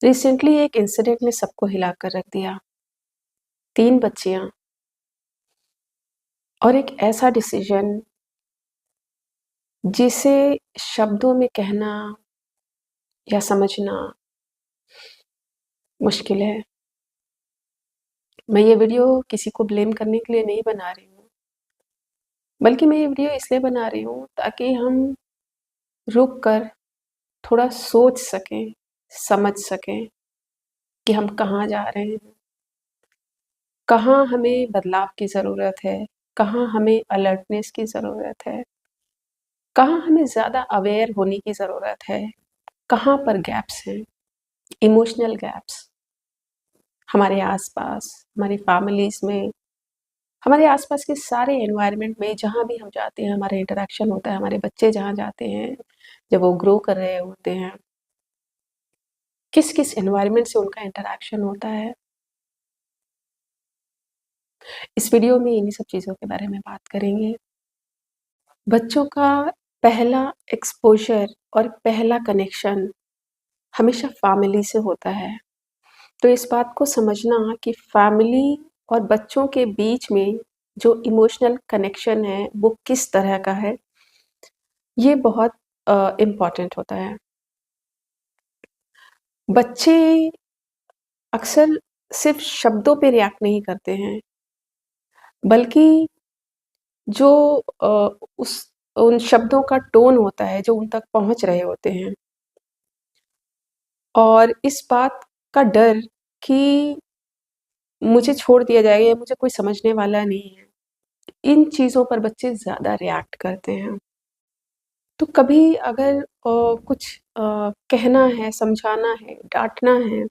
Recently एक incident ने सबको हिला कर रख दिया। 3 बच्चियाँ और एक ऐसा डिसीजन जिसे शब्दों में कहना या समझना मुश्किल है। मैं ये वीडियो किसी को ब्लेम करने के लिए नहीं बना रही हूँ, बल्कि मैं ये वीडियो इसलिए बना रही हूँ ताकि हम रुक कर थोड़ा सोच सकें, समझ सकें कि हम कहाँ जा रहे हैं, कहाँ हमें बदलाव की ज़रूरत है, कहाँ हमें अलर्टनेस की ज़रूरत है, कहाँ हमें ज़्यादा अवेयर होने की ज़रूरत है, कहाँ पर गैप्स हैं, इमोशनल गैप्स हमारे आसपास, हमारी फैमिलीज़ में, हमारे आसपास के सारे एनवायरनमेंट में जहाँ भी हम जाते हैं, हमारा इंटरेक्शन होता है, हमारे बच्चे जहाँ जाते हैं, जब वो ग्रो कर रहे होते हैं, किस-किस एनवायरनमेंट से उनका इंटरेक्शन होता है। इस वीडियो में इन्हीं सब चीज़ों के बारे में बात करेंगे। बच्चों का पहला एक्सपोज़र और पहला कनेक्शन हमेशा फैमिली से होता है। तो इस बात को समझना कि फैमिली और बच्चों के बीच में जो इमोशनल कनेक्शन है, वो किस तरह का है, ये बहुत इम्पोर्टेंट होता है। बच्चे अक्सर सिर्फ़ शब्दों पे रिएक्ट नहीं करते हैं, बल्कि जो उस उन शब्दों का टोन होता है, जो उन तक पहुँच रहे होते हैं और इस बात का डर कि मुझे छोड़ दिया जाएगा या मुझे कोई समझने वाला नहीं है, इन चीज़ों पर बच्चे ज़्यादा रिएक्ट करते हैं। तो कभी अगर कुछ कहना है, समझाना है, डाँटना है,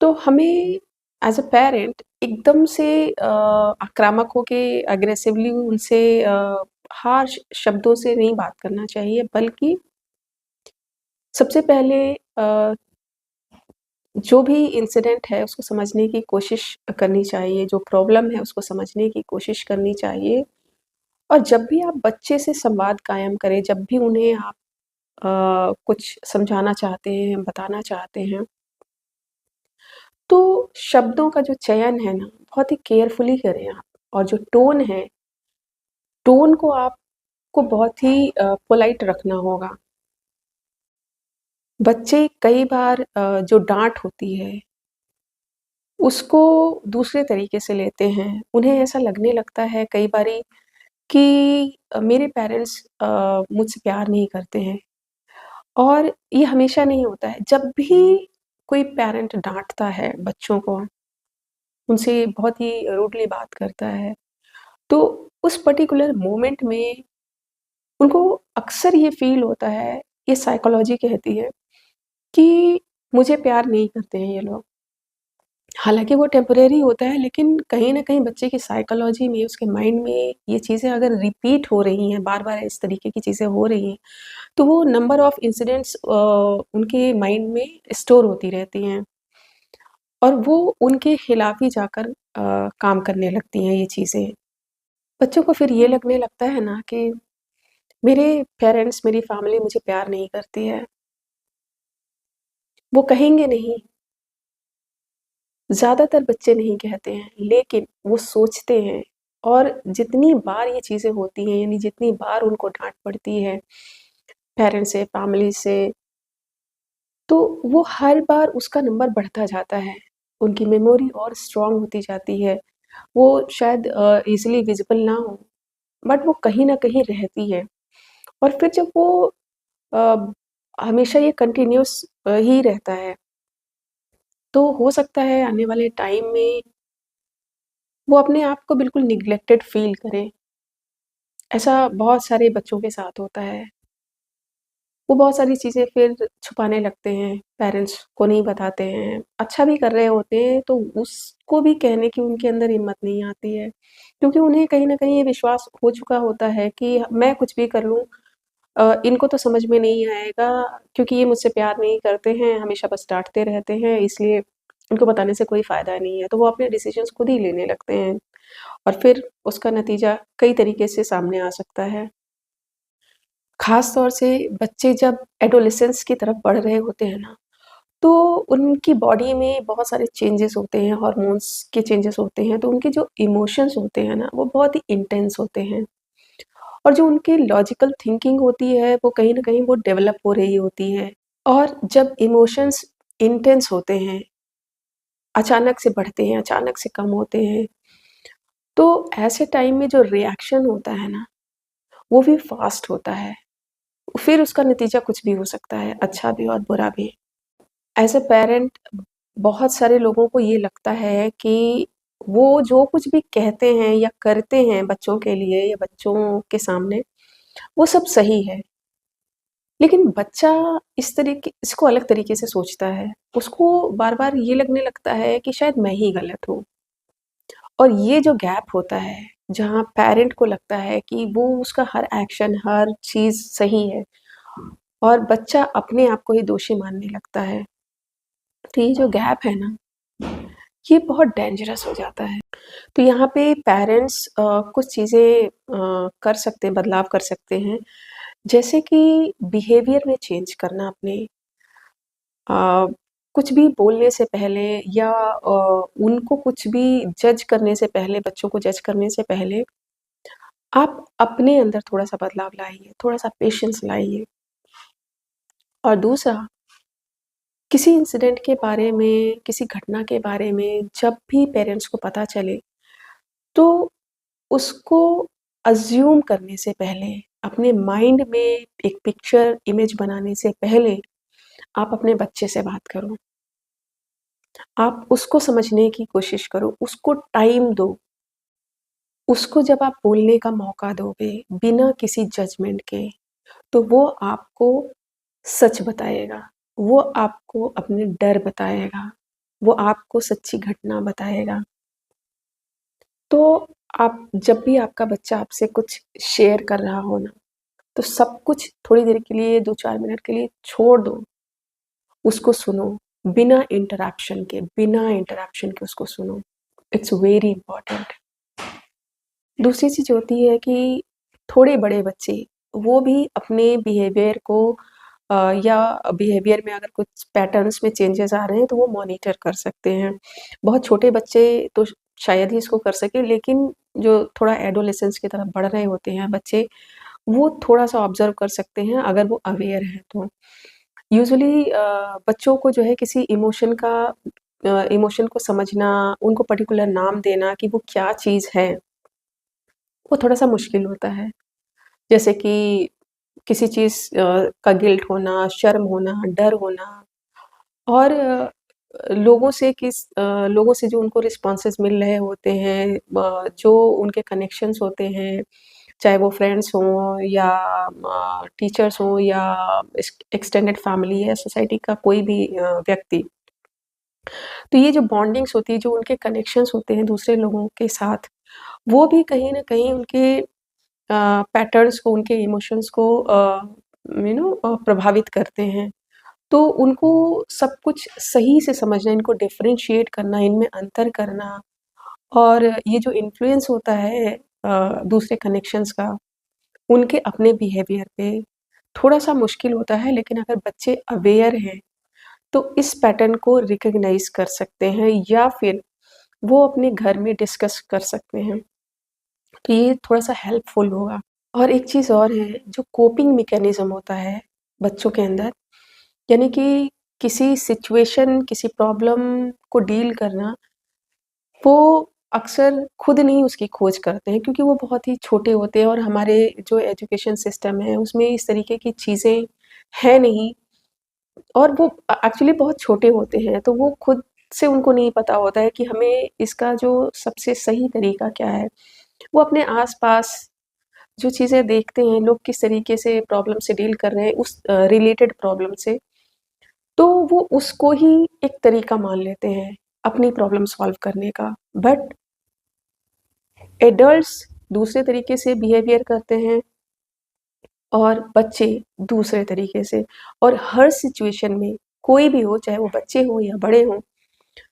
तो हमें एज़ अ पेरेंट एकदम से आक्रामक होके अग्रेसिवली उनसे हार्श शब्दों से नहीं बात करना चाहिए, बल्कि सबसे पहले जो भी इंसिडेंट है उसको समझने की कोशिश करनी चाहिए, जो प्रॉब्लम है उसको समझने की कोशिश करनी चाहिए। और जब भी आप बच्चे से संवाद कायम करें, जब भी उन्हें आप कुछ समझाना चाहते हैं, बताना चाहते हैं, तो शब्दों का जो चयन है ना, बहुत ही केयरफुली करें आप और जो टोन है, टोन को आपको बहुत ही पोलाइट रखना होगा। बच्चे कई बार जो डाँट होती है, उसको दूसरे तरीके से लेते हैं। उन्हें ऐसा लगने लगता है कई बारी कि मेरे पेरेंट्स मुझसे प्यार नहीं करते हैं और ये हमेशा नहीं होता है। जब भी कोई पेरेंट डाँटता है बच्चों को, उनसे बहुत ही रूडली बात करता है, तो उस पर्टिकुलर मोमेंट में उनको अक्सर ये फ़ील होता है, ये साइकोलॉजी कहती है कि मुझे प्यार नहीं करते हैं ये लोग। हालाँकि वो टेम्परेरी होता है, लेकिन कहीं न कहीं बच्चे की साइकोलॉजी में, उसके माइंड में ये चीज़ें अगर रिपीट हो रही हैं, बार-बार इस तरीके की चीज़ें हो रही हैं, तो वो नंबर ऑफ इंसिडेंट्स उनके माइंड में स्टोर होती रहती हैं और वो उनके खिलाफ ही जाकर काम करने लगती हैं ये चीज़ें। बच्चों को फिर ये लगने लगता है ना कि मेरे पेरेंट्स, मेरी फैमिली मुझे प्यार नहीं करती है। वो कहेंगे नहीं, ज़्यादातर बच्चे नहीं कहते हैं, लेकिन वो सोचते हैं और जितनी बार ये चीज़ें होती हैं, यानी जितनी बार उनको डाँट पड़ती है पेरेंट्स से, फैमिली से, तो वो हर बार उसका नंबर बढ़ता जाता है। उनकी मेमोरी और स्ट्रॉन्ग होती जाती है। वो शायद ईज़िली विज़िबल ना हो, बट वो कहीं न कहीं रहती है और फिर जब वो अ, हमेशा ये कंटिन्यूअस ही रहता है, तो हो सकता है आने वाले टाइम में वो अपने आप को बिल्कुल नेग्लेक्टेड फ़ील करें। ऐसा बहुत सारे बच्चों के साथ होता है। वो बहुत सारी चीज़ें फिर छुपाने लगते हैं, पेरेंट्स को नहीं बताते हैं। अच्छा भी कर रहे होते हैं, तो उसको भी कहने की उनके अंदर हिम्मत नहीं आती है। क्योंकि उन्हें कहीं न कहीं ये विश्वास हो चुका होता है कि मैं कुछ भी कर लूँ, इनको तो समझ में नहीं आएगा, क्योंकि ये मुझसे प्यार नहीं करते हैं, हमेशा बस डाँटते रहते हैं, इसलिए इनको बताने से कोई फ़ायदा नहीं है। तो वो अपने डिसीज़न्स खुद ही लेने लगते हैं और फिर उसका नतीजा कई तरीके से सामने आ सकता है। ख़ास तौर से बच्चे जब एडोलेसेंस की तरफ बढ़ रहे होते हैं ना, तो उनकी बॉडी में बहुत सारे चेंजेस होते हैं, हॉर्मोन्स के चेंजेस होते हैं, तो उनके जो इमोशंस होते हैं ना, वो बहुत ही इंटेंस होते हैं और जो उनकी लॉजिकल थिंकिंग होती है, वो कहीं न कहीं वो डेवलप हो रही होती है। और जब इमोशंस इंटेंस होते हैं, अचानक से बढ़ते हैं, अचानक से कम होते हैं, तो ऐसे टाइम में जो रिएक्शन होता है ना, वो भी फ़ास्ट होता है। फिर उसका नतीजा कुछ भी हो सकता है, अच्छा भी और बुरा भी। एज़ अ पेरेंट बहुत सारे लोगों को ये लगता है कि वो जो कुछ भी कहते हैं या करते हैं बच्चों के लिए या बच्चों के सामने, वो सब सही है। लेकिन बच्चा इसको अलग तरीके से सोचता है। उसको बार-बार ये लगने लगता है कि शायद मैं ही गलत हूँ। और ये जो गैप होता है, जहाँ पेरेंट को लगता है कि वो उसका हर एक्शन, हर चीज़ सही है और बच्चा अपने आप को ही दोषी मानने लगता है। तो ये जो गैप है ना, ये बहुत डेंजरस हो जाता है। तो यहाँ पे पेरेंट्स कुछ चीज़ें कर सकते हैं, बदलाव कर सकते हैं। जैसे कि बिहेवियर में चेंज करना अपने अ, कुछ भी बोलने से पहले या उनको कुछ भी जज करने से पहले, बच्चों को जज करने से पहले, आप अपने अंदर थोड़ा-सा बदलाव लाइए, थोड़ा-सा पेशेंस लाइए। और दूसरा, किसी इंसिडेंट के बारे में, किसी घटना के बारे में जब भी पेरेंट्स को पता चले, तो उसको अज़्यूम करने से पहले, अपने माइंड में एक पिक्चर, इमेज बनाने से पहले, आप अपने बच्चे से बात करो। आप उसको समझने की कोशिश करो, उसको टाइम दो। उसको जब आप बोलने का मौका दोगे, बिना किसी जजमेंट के, तो वो आपको सच बताएगा। वो आपको अपने डर बताएगा। वो आपको सच्ची घटना बताएगा। तो आप जब भी आपका बच्चा आपसे कुछ शेयर कर रहा हो ना, तो सब कुछ थोड़ी देर के लिए 2-4 मिनट के लिए छोड़ दो। उसको सुनो, बिना इंटरप्शन के उसको सुनो। It's very important. दूसरी चीज़ होती है कि थोड़े बड़े बच्चे, वो भी अपने बिहेवियर को या बिहेवियर में अगर कुछ पैटर्न्स में चेंजेस आ रहे हैं, तो वो मॉनिटर कर सकते हैं। बहुत छोटे बच्चे तो शायद ही इसको कर सकें, लेकिन जो थोड़ा एडोलेसेंस की तरफ बढ़ रहे होते हैं बच्चे, वो थोड़ा-सा ऑब्ज़र्व कर सकते हैं अगर वो अवेयर हैं तो। यूजुअली बच्चों को जो है किसी इमोशन को समझना, उनको पर्टिकुलर नाम देना कि वो क्या चीज़ है, वो थोड़ा-सा मुश्किल होता है। जैसे कि किसी चीज़ का गिल्ट होना, शर्म होना, डर होना और लोगों से जो उनको रिस्पॉन्सेज़ मिल रहे होते हैं, जो उनके कनेक्शंस होते हैं, चाहे वो फ्रेंड्स हों या टीचर्स हों या एक्सटेंडेड फैमिली या सोसाइटी का कोई भी व्यक्ति। तो ये जो बॉन्डिंग्स होती है, जो उनके कनेक्शंस होते हैं दूसरे लोगों के साथ, वो भी कहीं न कहीं उनके पैटर्न्स को, उनके इमोशंस को प्रभावित करते हैं। तो उनको सब कुछ सही से समझना, इनको डिफरेंशिएट करना, इनमें अंतर करना और ये जो इन्फ्लुएंस होता है दूसरे कनेक्शंस का, उनके अपने बिहेवियर पे थोड़ा-सा मुश्किल होता है, लेकिन अगर बच्चे अवेयर हैं, तो इस पैटर्न को रिकॉग्नाइज़ कर सकते हैं या फिर वो अपने घर में डिस्कस कर सकते हैं। तो ये थोड़ा-सा हेल्पफुल होगा। और एक चीज़ और है, जो कोपिंग मैकेनिज़्म होता है बच्चों के अंदर, यानी कि किसी सिचुएशन, किसी प्रॉब्लम को डील करना, वो अक्सर खुद नहीं उसकी खोज करते हैं क्योंकि वो बहुत ही छोटे होते हैं और हमारे जो एजुकेशन सिस्टम है, उसमें इस तरीके की चीज़ें हैं नहीं और वो एक्चुअली बहुत छोटे होते हैं, तो वो खुद से उनको नहीं पता होता है कि हमें इसका जो सबसे सही तरीका क्या है। वो अपने आस-पास जो चीज़ें देखते हैं, लोग किस तरीके से प्रॉब्लम से डील कर रहे हैं, उस रिलेटेड प्रॉब्लम से, तो वो उसको ही एक तरीका मान लेते हैं, अपनी प्रॉब्लम सॉल्व करने का। बट एडल्ट्स दूसरे तरीके से बिहेवियर करते हैं और बच्चे दूसरे तरीके से और हर सिचुएशन में कोई भी हो, चाहे वो बच्चे हों या बड़े हों,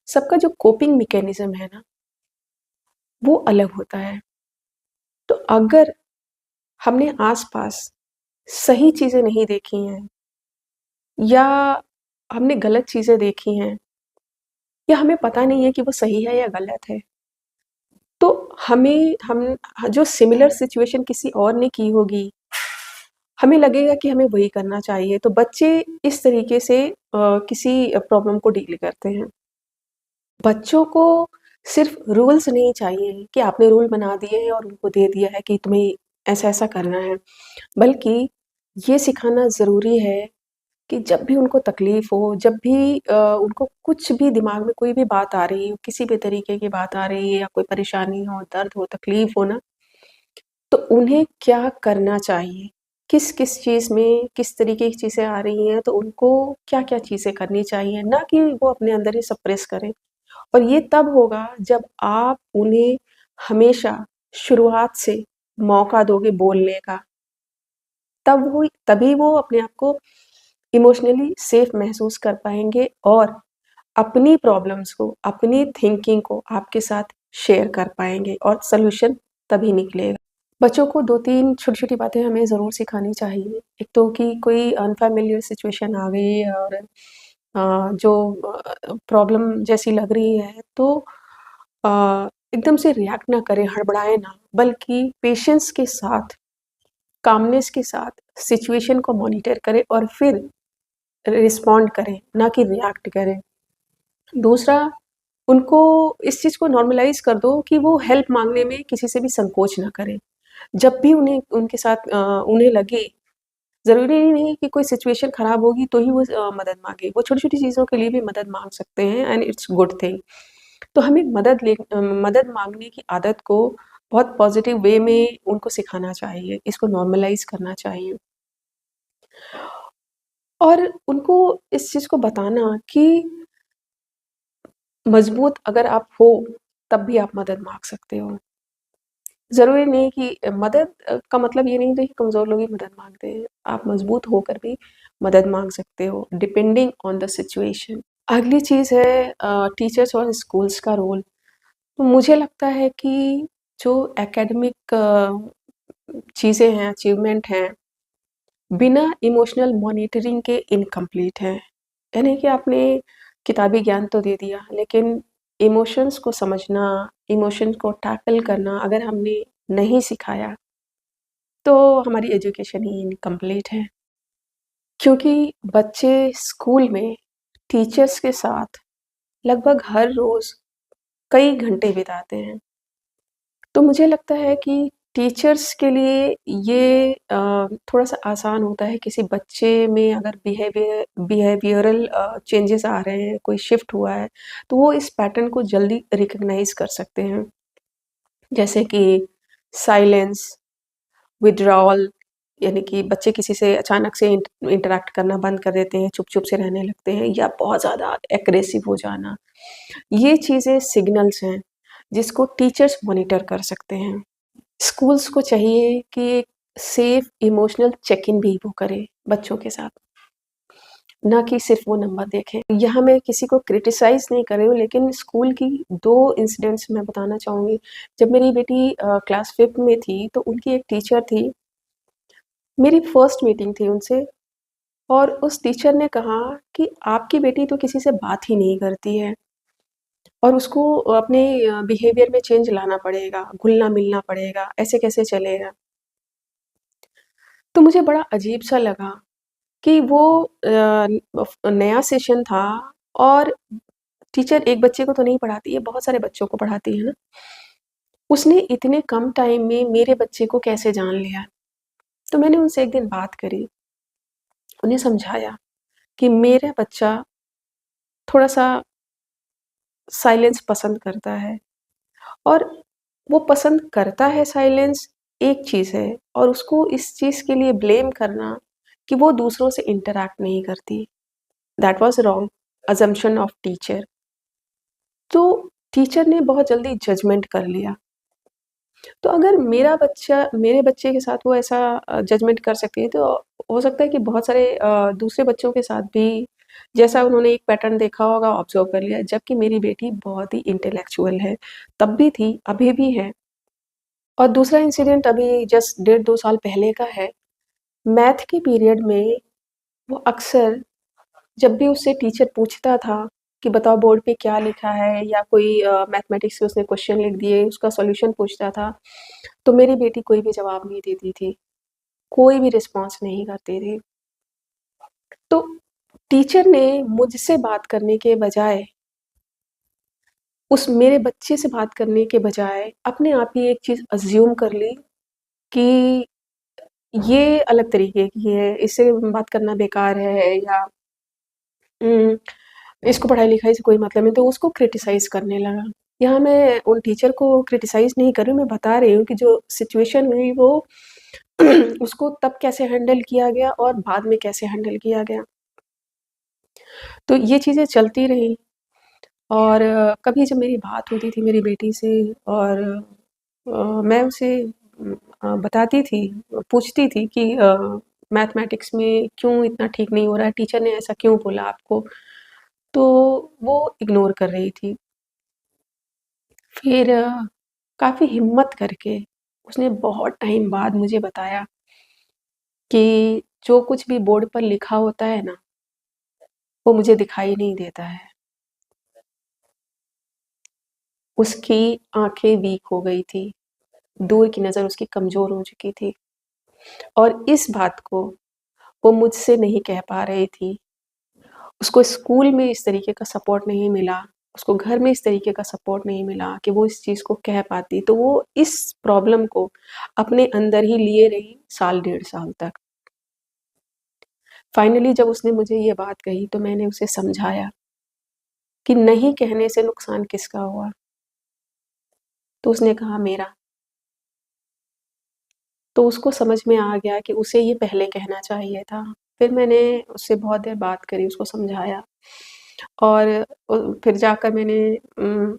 सबका जो कोपिंग मैकेनिज़्म है ना, वो अलग होता है। तो अगर हमने आस-पास सही चीज़ें नहीं देखी हैं या हमने गलत चीज़ें देखी हैं या हमें पता नहीं है कि वो सही है या गलत है, तो हम जो सिमिलर सिचुएशन किसी और ने की होगी, हमें लगेगा कि हमें वही करना चाहिए। तो बच्चे इस तरीके से किसी प्रॉब्लम को डील करते हैं। बच्चों को सिर्फ़ रूल्स नहीं चाहिए कि आपने रूल बना दिए हैं और उनको दे दिया है कि तुम्हें ऐसा-ऐसा करना है, बल्कि ये सिखाना ज़रूरी है कि जब भी उनको तकलीफ़ हो, जब भी उनको कुछ भी दिमाग में कोई भी बात आ रही हो, किसी भी तरीके की बात आ रही है या कोई परेशानी हो, दर्द हो, तकलीफ़ हो ना, तो उन्हें क्या करना चाहिए? किस-किस चीज़ में किस तरीके की चीज़ें आ रही हैं, तो उनको क्या-क्या चीज़ें करनी चाहिए, ना कि वो अपने अंदर ही सप्रेस करें। और ये तब होगा जब आप उन्हें हमेशा शुरुआत से मौका दोगे बोलने का, तभी वो अपने आप को इमोशनली सेफ महसूस कर पाएँगे और अपनी प्रॉब्लम्स को, अपनी थिंकिंग को आपके साथ शेयर कर पाएँगे और सॉल्यूशन तभी निकलेगा। बच्चों को 2-3 छोटी-छोटी बातें हमें ज़रूर सिखानी चाहिए। एक तो कि कोई अनफ़ैमिलियर सिचुएशन आ गई है और जो प्रॉब्लम जैसी लग रही है तो एकदम से रिएक्ट ना करें, हड़बड़ाएँ ना, बल्कि पेशेंस के साथ, कामनेस के साथ सिचुएशन को मॉनिटर करें और फिर रिस्पॉन्ड करें, ना कि रिएक्ट करें। दूसरा, उनको इस चीज़ को नॉर्मलाइज़ कर दो कि वो हेल्प माँगने में किसी से भी संकोच ना करें। जब भी उन्हें उनके साथ उन्हें लगे, ज़रूरी नहीं है कि कोई सिचुएशन ख़राब होगी तो ही वो मदद माँगे। वो छोटी-छोटी चीज़ों के लिए भी मदद माँग सकते हैं एंड इट्स गुड थिंग। तो हमें मदद माँगने की आदत को बहुत पॉज़िटिव वे में उनको सिखाना चाहिए, इसको नॉर्मलाइज़ करना चाहिए। और उनको इस चीज़ को बताना कि मज़बूत अगर आप हो, तब भी आप मदद माँग सकते हो। ज़रूरी नहीं कि मदद का मतलब ये नहीं होता कि कमज़ोर लोग ही मदद माँगते हैं। आप मज़बूत होकर भी मदद माँग सकते हो, डिपेंडिंग ऑन द सिचुएशन। अगली चीज़ है टीचर्स और स्कूल्स का रोल। तो मुझे लगता है कि जो एकेडमिक चीज़ें हैं, अचीवमेंट हैं, बिना इमोशनल मॉनिटरिंग के इनकम्प्लीट हैं। यानी कि आपने किताबी ज्ञान तो दे दिया, लेकिन इमोशंस को समझना, इमोशंस को टैकल करना अगर हमने नहीं सिखाया, तो हमारी एजुकेशन ही इनकम्प्लीट है। क्योंकि बच्चे स्कूल में टीचर्स के साथ लगभग हर रोज़ कई घंटे बिताते हैं। तो मुझे लगता है कि टीचर्स के लिए ये थोड़ा-सा आसान होता है किसी बच्चे में अगर बिहेवियरल चेंजेस आ रहे हैं, कोई शिफ्ट हुआ है, तो वो इस पैटर्न को जल्दी रिकॉग्नाइज़ कर सकते हैं। जैसे कि साइलेंस, विथड्रॉल यानी कि बच्चे किसी से अचानक से इंटरैक्ट करना बंद कर देते हैं, चुप-चुप से रहने लगते हैं या बहुत ज़्यादा एग्रेसिव हो जाना। ये चीज़ें सिग्नल्स हैं, जिसको टीचर्स मॉनिटर कर सकते हैं। स्कूल्स को चाहिए कि एक सेफ इमोशनल चेक इन भी वो करे बच्चों के साथ, ना कि सिर्फ़ वो नंबर देखें। यहाँ मैं किसी को क्रिटिसाइज़ नहीं कर रही हूँ, लेकिन स्कूल की 2 इंसिडेंट्स मैं बताना चाहूँगी। जब मेरी बेटी क्लास 5th में थी, तो उनकी एक टीचर थी, मेरी फर्स्ट मीटिंग थी उनसे और उस टीचर ने कहा कि आपकी बेटी तो किसी से बात ही नहीं करती है और उसको अपने बिहेवियर में चेंज लाना पड़ेगा, घुलना-मिलना पड़ेगा, ऐसे कैसे चलेगा? तो मुझे बड़ा अजीब-सा लगा कि वो नया सेशन था और टीचर एक बच्चे को तो नहीं पढ़ाती है, बहुत सारे बच्चों को पढ़ाती है ना। उसने इतने कम टाइम में मेरे बच्चे को कैसे जान लिया? तो मैंने उनसे एक दिन बात करी, उन्हें समझाया कि मेरा बच्चा थोड़ा-सा साइलेंस पसंद करता है और वो पसंद करता है साइलेंस एक चीज़ है और उसको इस चीज़ के लिए ब्लेम करना कि वो दूसरों से इंटरैक्ट नहीं करती, that was wrong assumption of teacher. तो टीचर ने बहुत जल्दी जजमेंट कर लिया। तो अगर मेरे बच्चे के साथ वो ऐसा जजमेंट कर सकती है, तो हो सकता है कि बहुत सारे दूसरे बच्चों के साथ भी जैसा उन्होंने एक पैटर्न देखा होगा, ऑब्ज़र्व कर लिया। जबकि मेरी बेटी बहुत ही इंटेलेक्चुअल है, तब भी थी, अभी भी है। और दूसरा इंसिडेंट अभी जस्ट डेढ़ 2 साल पहले का है। मैथ के पीरियड में वो अक्सर जब भी उससे टीचर पूछता था कि बताओ बोर्ड पे क्या लिखा है, या कोई मैथमेटिक्स के उसने क्वेश्चन लिख दिए, उसका सॉल्यूशन पूछता था, तो मेरी बेटी कोई भी जवाब नहीं देती थी, कोई भी रिस्पॉन्स नहीं करती थी। तो टीचर ने मुझसे बात करने के बजाय, उस मेरे बच्चे से बात करने के बजाय अपने आप ही एक चीज़ अज़्यूम कर ली कि ये अलग तरीके की है, इससे बात करना बेकार है, या इसको पढ़ाई-लिखाई से कोई मतलब नहीं, तो उसको क्रिटिसाइज़ करने लगा। यहाँ मैं उन टीचर को क्रिटिसाइज़ नहीं कर रही हूँ, मैं बता रही हूँ कि जो सिचुएशन हुई वो उसको तब कैसे हैंडल किया गया और बाद में कैसे हैंडल किया गया। तो ये चीज़ें चलती रहीं, और कभी जब मेरी बात होती थी मेरी बेटी से, और मैं उसे बताती थी, पूछती थी कि मैथमेटिक्स में क्यों इतना ठीक नहीं हो रहा है, टीचर ने ऐसा क्यों बोला आपको? तो वो इग्नोर कर रही थी। फिर काफ़ी हिम्मत करके उसने बहुत टाइम बाद मुझे बताया कि जो कुछ भी बोर्ड पर लिखा होता है ना, वो मुझे दिखाई नहीं देता है। उसकी आँखें वीक हो गई थी, दूर की नज़र उसकी कमज़ोर हो चुकी थी, और इस बात को वो मुझसे नहीं कह पा रही थी। उसको स्कूल में इस तरीके का सपोर्ट नहीं मिला, उसको घर में इस तरीके का सपोर्ट नहीं मिला कि वो इस चीज़ को कह पाती, तो वो इस प्रॉब्लम को अपने अंदर ही लिए रही साल, 1.5 साल तक। फाइनली जब उसने मुझे ये बात कही, तो मैंने उसे समझाया कि नहीं कहने से नुकसान किसका हुआ? तो उसने कहा मेरा। तो उसको समझ में आ गया कि उसे ये पहले कहना चाहिए था। फिर मैंने उससे बहुत देर बात करी, उसको समझाया, और फिर जाकर मैंने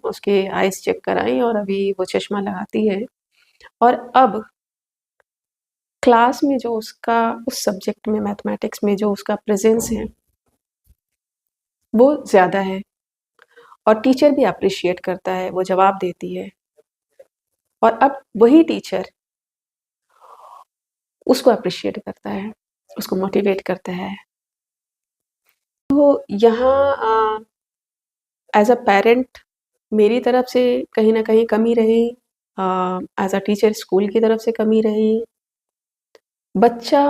उसकी आइज़ चेक कराई, और अभी वो चश्मा लगाती है, और अब क्लास में जो उसका उस सब्जेक्ट में मैथमेटिक्स में जो उसका प्रेज़ेंस है, वो ज़्यादा है, और टीचर भी एप्रिशिएट करता है, वो जवाब देती है, और अब वही टीचर उसको एप्रिशिएट करता है, उसको मोटिवेट करता है। तो यहाँ एज़ अ पैरेंट मेरी तरफ से कहीं न कहीं कमी रही, एज़ अ टीचर स्कूल की तरफ से कमी रही। बच्चा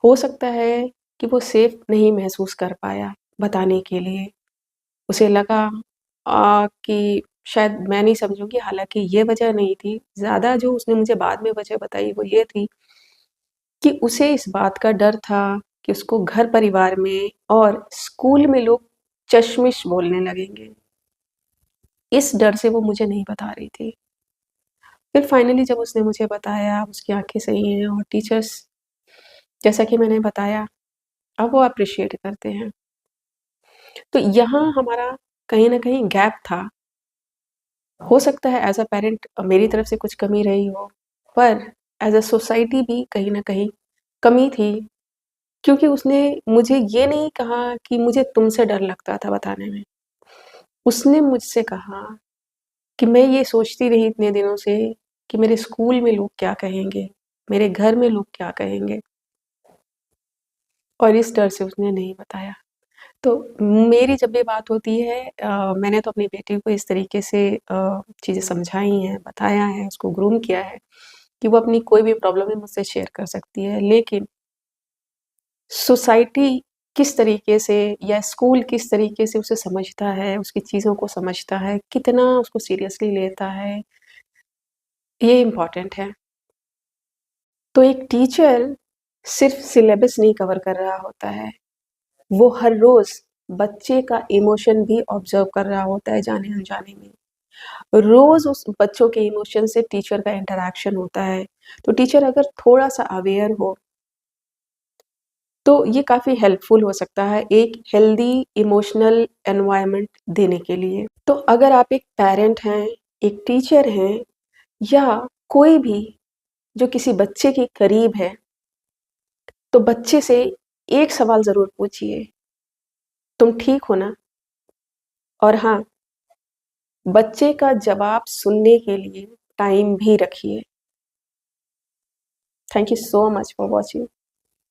हो सकता है कि वो सेफ़ नहीं महसूस कर पाया बताने के लिए। उसे लगा कि शायद मैं नहीं समझूँगी, हालाँकि ये वजह नहीं थी। ज़्यादा जो उसने मुझे बाद में वजह बताई वो ये थी कि उसे इस बात का डर था कि उसको घर परिवार में और स्कूल में लोग चश्मिश बोलने लगेंगे। इस डर से वो मुझे नहीं बता रही थी। फिर फाइनली जब उसने मुझे बताया, उसकी आँखें सही हैं, और टीचर्स, जैसा कि मैंने बताया, अब वो एप्रिशिएट करते हैं। तो यहाँ हमारा कहीं न कहीं गैप था। हो सकता है एज़ अ पैरेंट मेरी तरफ से कुछ कमी रही हो, पर एज़ अ सोसाइटी भी कहीं न कहीं कमी थी, क्योंकि उसने मुझे ये नहीं कहा कि मुझे तुमसे डर लगता था बताने में। उसने मुझसे कहा कि मैं ये सोचती रही इतने दिनों से कि मेरे स्कूल में लोग क्या कहेंगे? मेरे घर में लोग क्या कहेंगे? और इस डर से उसने नहीं बताया। तो मेरी जब भी बात होती है, मैंने तो अपनी बेटी को इस तरीके से चीज़ें समझाई हैं, बताया है, उसको ग्रूम किया है कि वो अपनी कोई भी प्रॉब्लम है मुझसे शेयर कर सकती है। लेकिन सोसाइटी किस तरीके से, या स्कूल किस तरीके से उसे समझता है, उसकी चीज़ों को समझता है, कितना उसको सीरियसली लेता है, ये इम्पोर्टेंट है। तो एक टीचर सिर्फ़ सिलेबस नहीं कवर कर रहा होता है, वो हर रोज़ बच्चे का इमोशन भी ऑब्ज़र्व कर रहा होता है जाने-अनजाने में। रोज़ उस बच्चों के इमोशन से टीचर का इंटरैक्शन होता है, तो टीचर अगर थोड़ा-सा अवेयर हो, तो ये काफ़ी हेल्पफुल हो सकता है एक हेल्दी इमोशनल एनवायरनमेंट देने के लिए। तो अगर आप एक पेरेंट हैं, एक टीचर हैं, या कोई भी जो किसी बच्चे के करीब है, तो बच्चे से एक सवाल ज़रूर पूछिए, तुम ठीक हो ना? और हाँ, बच्चे का जवाब सुनने के लिए टाइम भी रखिए। Thank you so much for watching.